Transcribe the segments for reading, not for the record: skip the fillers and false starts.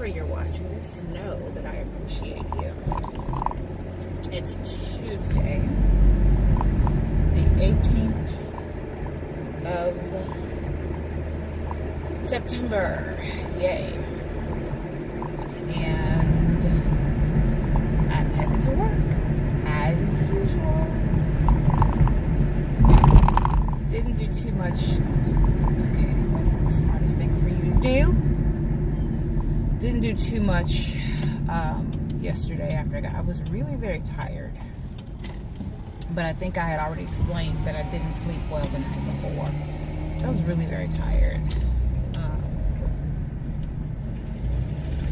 wherever you're watching this, know that I appreciate you. It's Tuesday, the 18th of September. Yay. And I'm headed to work as usual. Didn't do too much. Okay, that wasn't the smartest thing for you to do. Didn't do too much yesterday after I was really very tired. But I think I had already explained that I didn't sleep well the night before. So I was really very tired.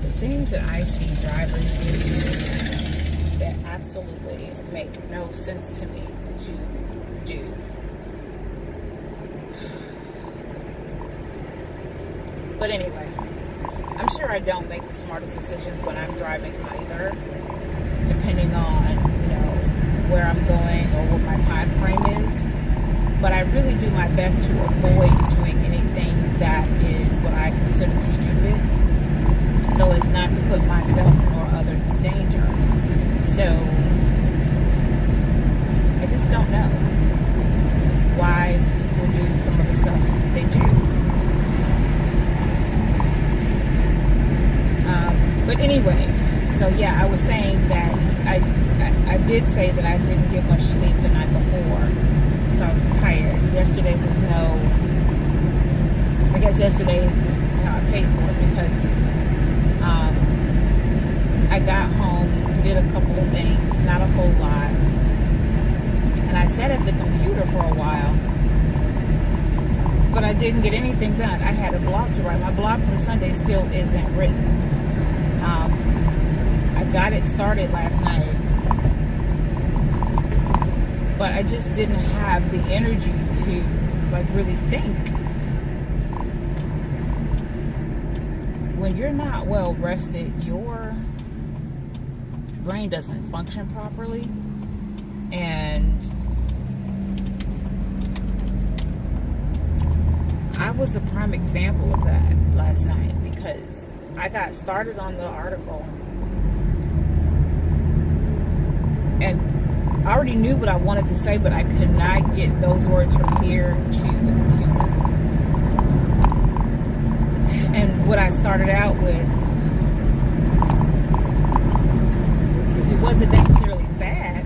The things that I see drivers do that absolutely make no sense to me to do. But anyway, I'm sure I don't make the smartest decisions when I'm driving either, depending on, where I'm going or what my time frame is. But I really do my best to avoid doing anything that is what I consider stupid, so as not to put myself or others in danger. So I just don't know why people do some of the stuff that they do. But anyway, so yeah, I was saying that I did say that I didn't get much sleep the night before, so I was tired. Yesterday was I guess yesterday is how I paid for it, because I got home, did a couple of things, not a whole lot, and I sat at the computer for a while, but I didn't get anything done. I had a blog to write. My blog from Sunday still isn't written. I got it started last night, but I just didn't have the energy to really think. When you're not well rested, your brain doesn't function properly, and I was a prime example of that last night, because I got started on the article and I already knew what I wanted to say, but I could not get those words from here to the computer. And what I started out with, wasn't necessarily bad.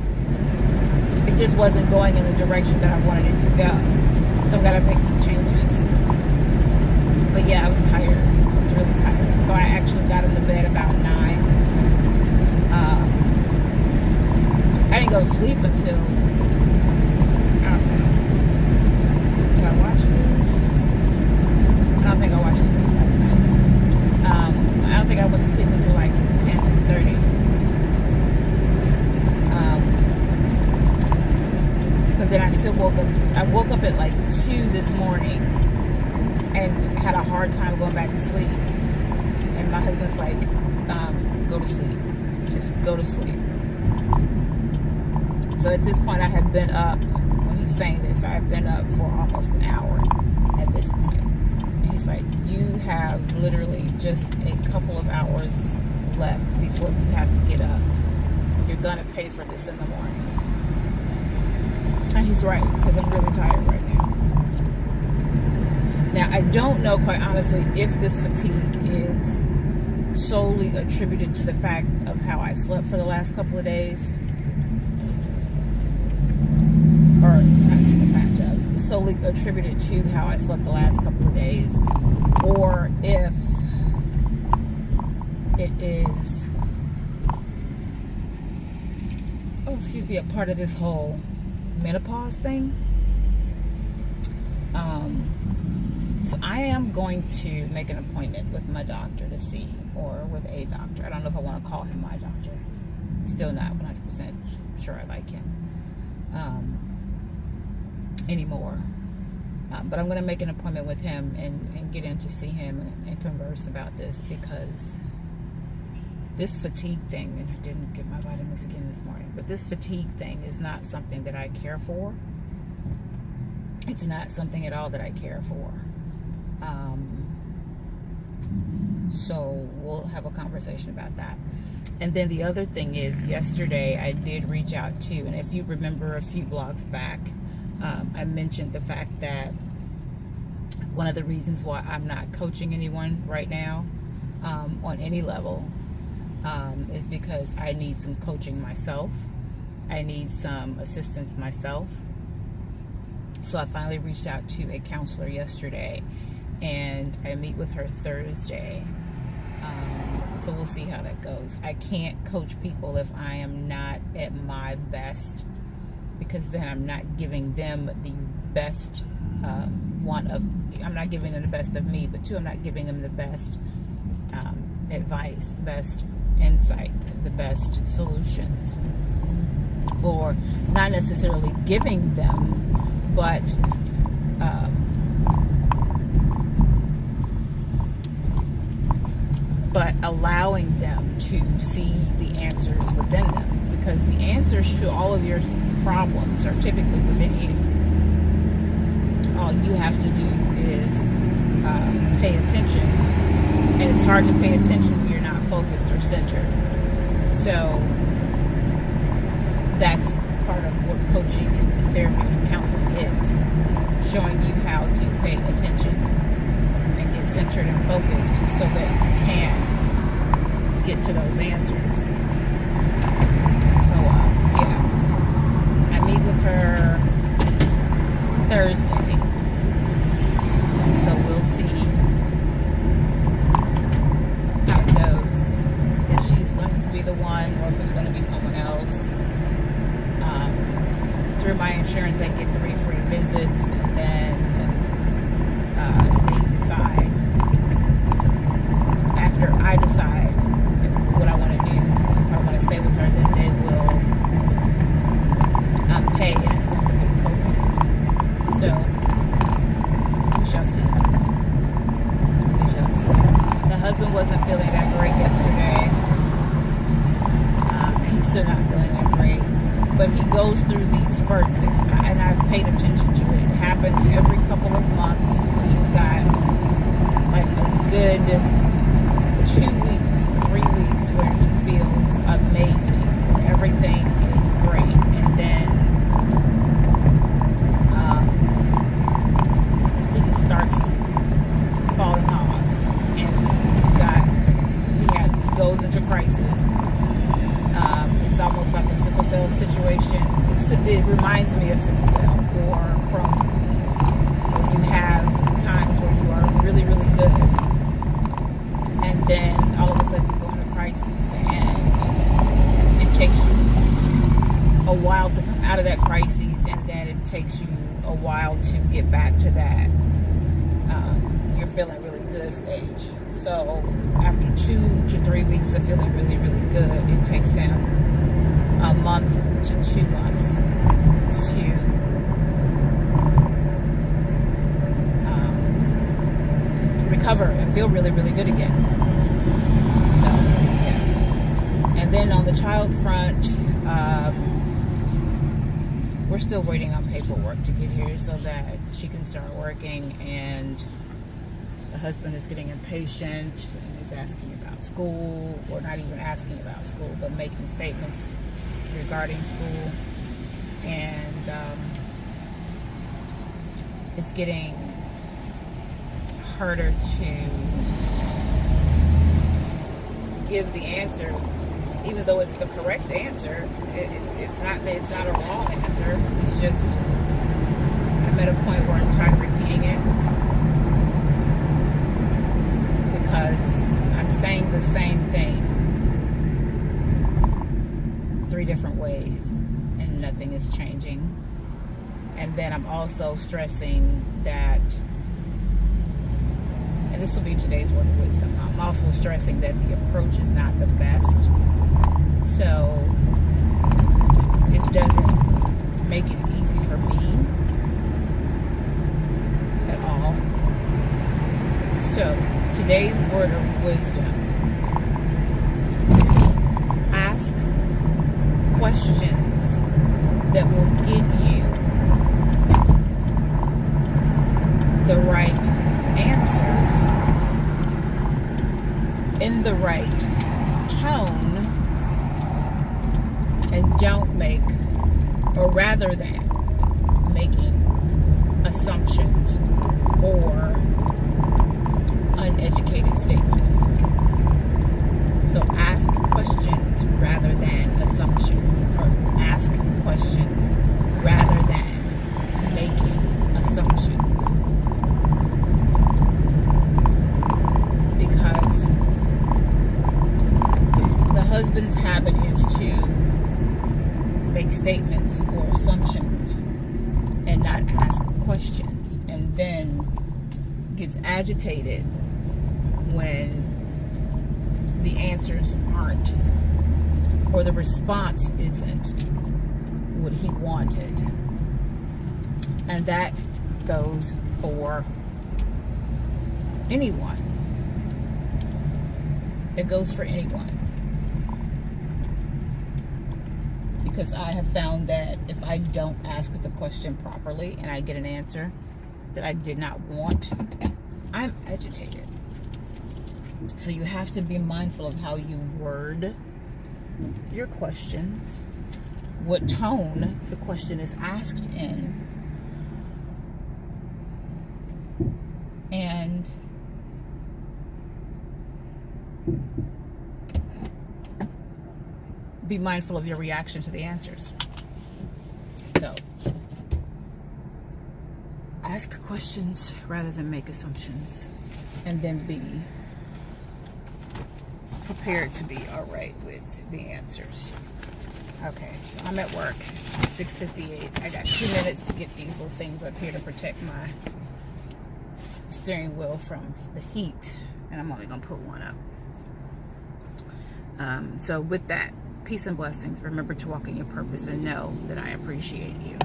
It just wasn't going in the direction that I wanted it to go. So I've got to make some changes. But yeah, I was tired. I was really tired. So I actually got into bed about 9. I didn't go to sleep until, I don't know. Did I watch news? I don't think I watched the news last night. I don't think I went to sleep until 10:30. But then I still woke up. I woke up at 2 this morning and had a hard time going back to sleep. And my husband's like, go to sleep. Just go to sleep. So at this point, I had been up, when he's saying this, I have been up for almost an hour at this point. And he's like, you have literally just a couple of hours left before you have to get up. You're going to pay for this in the morning. And he's right, because I'm really tired right now. Now, I don't know, quite honestly, if this fatigue is solely attributed to the fact of how I slept for the last couple of days. Or not to the fact of, solely attributed to how I slept the last couple of days. Or if it is, a part of this whole menopause thing. So I am going to make an appointment with my doctor to see, or with a doctor. I don't know if I want to call him my doctor. Still not 100% sure I like him anymore. But I'm going to make an appointment with him and get in to see him and converse about this, because this fatigue thing, and I didn't get my vitamins again this morning, but this fatigue thing is not something that I care for. It's not something at all that I care for. So we'll have a conversation about that. And then the other thing is, yesterday I did reach out to, and if you remember a few blogs back, I mentioned the fact that one of the reasons why I'm not coaching anyone right now on any level is because I need some coaching myself. I need some assistance myself. So I finally reached out to a counselor yesterday, and I meet with her Thursday. So we'll see how that goes. I can't coach people if I am not at my best, because then I'm not giving them the best I'm not giving them the best of me, but two, I'm not giving them the best advice, the best insight, the best solutions, or not necessarily giving them, but allowing them to see the answers within them, because the answers to all of your problems are typically within you. All you have to do is pay attention, and it's hard to pay attention when you're not focused or centered. So that's part of what coaching and therapy and counseling is, showing you how to pay attention and get centered and focused so that you can get to those answers. So yeah, I meet with her Thursday, so we'll see how it goes, if she's going to be the one or if it's going to be someone else. Through my insurance I get 3 free visits, and then they decide, after I decide what I want to do, if I want to stay with her, then they will pay and accept the big copay. So we shall see. We shall see. The husband wasn't feeling that great yesterday. He's still not feeling that great, but he goes through these spurts, and I've paid attention to it. It happens every couple of months. He's got like a good 2 weeks, 3 weeks where he feels amazing, where everything is great, and then he just starts falling off, and he goes into crisis. It's almost like a sickle cell situation. It reminds me of sickle cell or Crohn's disease, where you have times where you are really, really good, and then all of a sudden you go into crises, and it takes you a while to come out of that crisis, and then it takes you a while to get back to that you're feeling really good stage. So after 2 to 3 weeks of feeling really, really good, it takes him a month to 2 months to recover and feel really, really good again. So yeah. And then on the child front, we're still waiting on paperwork to get here so that she can start working, and the husband is getting impatient and is asking about school, or not even asking about school, but making statements regarding school. And it's getting harder to give the answer, even though it's the correct answer. It's not a wrong answer. It's just I'm at a point where I'm tired of repeating it, because I'm saying the same thing 3 different ways and nothing is changing. And then I'm also stressing that, and this will be today's word of wisdom, I'm also stressing that the approach is not the best. So it doesn't make it easy for me at all. So today's word of wisdom: ask questions that will get you the right answers in the right tone, and don't make, or rather than making assumptions or uneducated statements. So ask questions rather than assumptions, or ask questions rather than making assumptions. Because the husband's habit is to make statements or assumptions and not ask questions, and then gets agitated when the answers aren't, or the response isn't what he wanted. And that goes for anyone. It goes for anyone. Because I have found that if I don't ask the question properly and I get an answer that I did not want, I'm agitated. So you have to be mindful of how you word your questions, what tone the question is asked in, and be mindful of your reaction to the answers. So, ask questions rather than make assumptions, and then be prepared to be all right with the answers. Okay, so I'm at work, 6:58. I got 2 minutes to get these little things up here to protect my steering wheel from the heat, and I'm only gonna put one up. So with that, peace and blessings. Remember to walk in your purpose and know that I appreciate you.